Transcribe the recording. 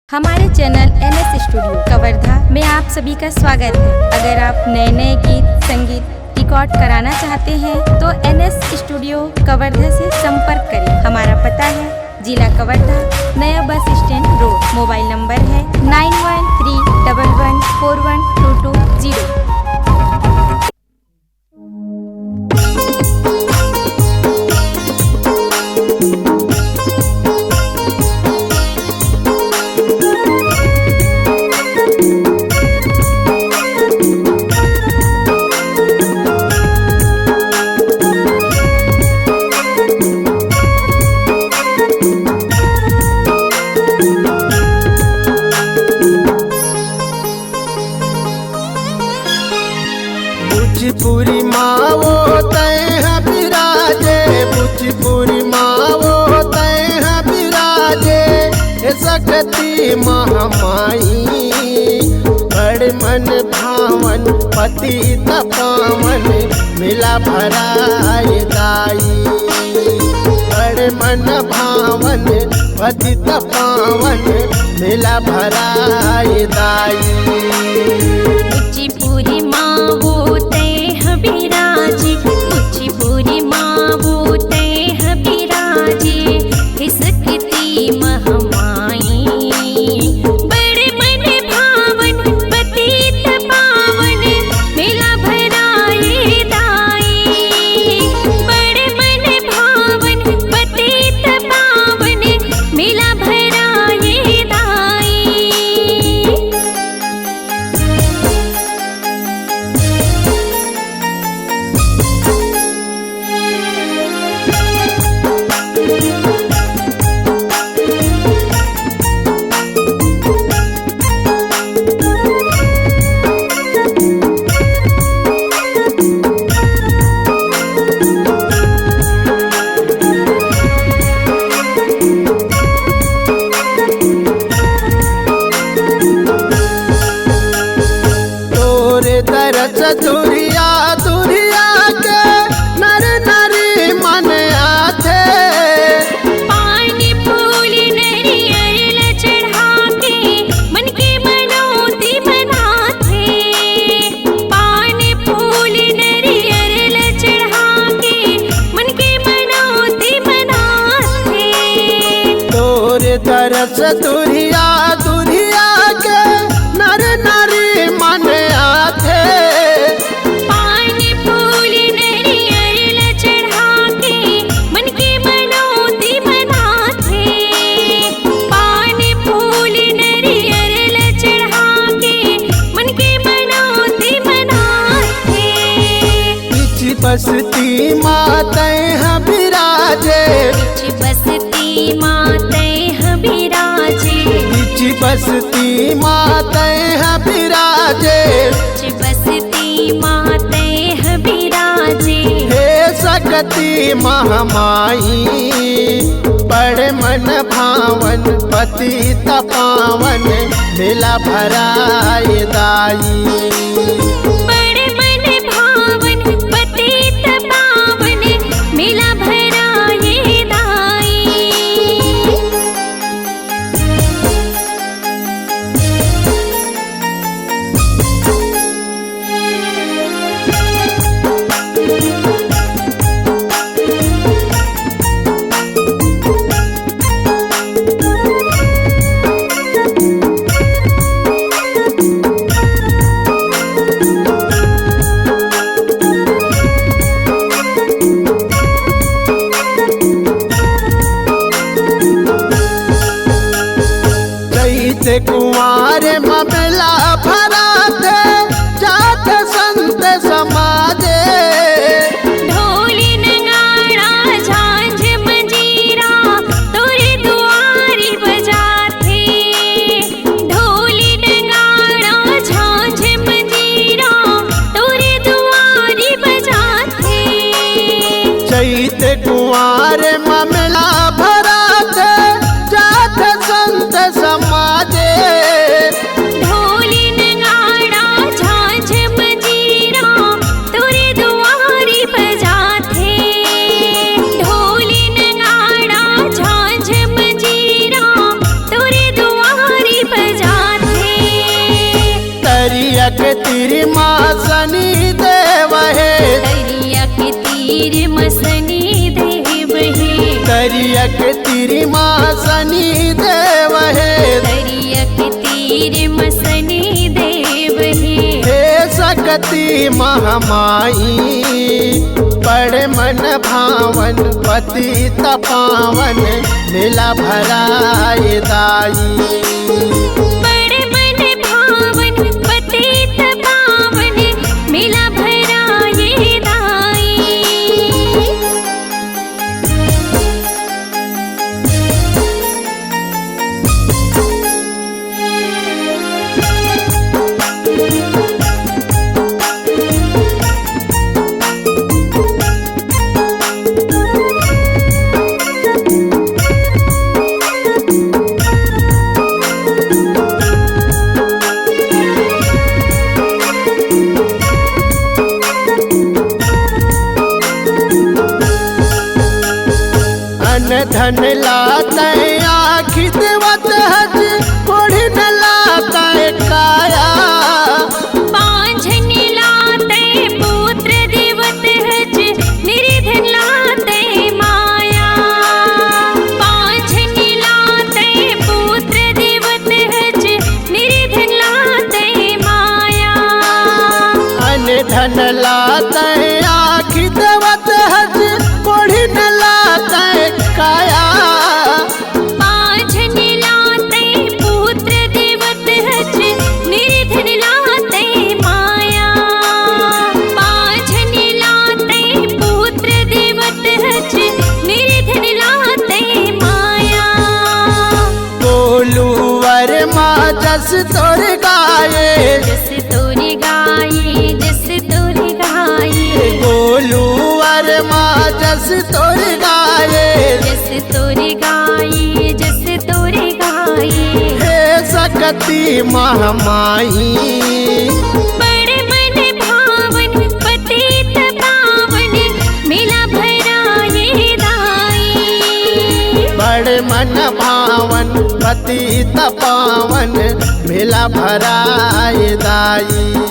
हमारे channel NS studio Kawardha में आप सभी का स्वागत है। अगर आप नए नए गीत संगीत रिकॉर्ड कराना चाहते हैं तो NS स्टूडियो कवर्धा से संपर्क करें। हमारा पता है जिला कवर्धा, नया bus stand road. Mobile number है 9131141220। पूरी मावो तैह बिराजे, पूरी मावो तैह बिराजे। सकती महामाई बड़ मन भावन, पतित पावन मिला भराए दाई। बड़ मन भावन पतित पावन मिला भराए दाई। पूरी मावो तैह बिराजे, पूरी मावो तैह बिराजे। सकती महामाई बड़े मन भावन, पतित पावन मिला भराए दाई। बड़े मन भावन पतित पावन मिला भराए दाई। दरस दुरिया दुरिया के नर नरी मन आथे। पानी फूल नरियल चढ़ा के मन के मनौती मनाथे। पानी फूल नरियल चढ़ा के मन के मनौती मनाथे। तोर दरस दुरिया दुरिया के नर नरी मन आथे। पानी फूल नरियल चढ़ा के मन के मनौती मनाथे। पानी फूल नरियल चढ़ा के मन के मनौती मनाथे। बिच बसती मातैह बिराजे, बसती मातैह बिराजे। बसती मातैह बिराजे। बसती मातैह बिराजे। हे सकती महामाई बड़ मन भावन, पतित पावन मिला भराए दाई। बड़ मन भावन पतित पावन मिला भराए दाई। चैत कुंवार ममला भरा थे, जात संत समाजे। ढोली नगाड़ा झांझ मंजीरा तोरे दुआरी बजाथे। ढोली नगाड़ा झांझ मंजीरा तोरे दुआरी बजाथे। चैत कुंवार ममला भरा थे, जात संत समाजे। ढोली नगाड़ा झांझ मंजीरा तोरे दुआरी बजाथे। ढोली नगाड़ा झांझ मंजीरा तोरे दुआरी दरियक तिरी माँ सनी देव हे दरियक तीर मसनी देव हे हे सकती महामाई बड़े मन भावन पति तपावन मिला भराए दाई बड़े मन भावन पतित पावन मिला भराए दाई धन लाता आखि देवत हज कोढ़ी न लाता काया पांझन लाते पुत्र देवत हज निर्धन लाते माया पांझन लाते पुत्र देवत हज निर्धन लाते माया अन धन लाता आखि देवत हज कोढ़ी न लाता काया पांझन लाते पुत्र देवत हज निर्धन लाते माया पांझन लाते पुत्र देवत हज निर्धन लाते माया बोलू वर माँ जस तोर गाये जस तोरी गाये जस तोरी गाये बोलू वर माँ जस तोर गाये जस तोरी गाये जस तोरी गाये हे सकती महामाई बड़े मन भावन पतित पावन मिला भराए दाई बड़े मन भावन पति तपावन मिला भराए दाई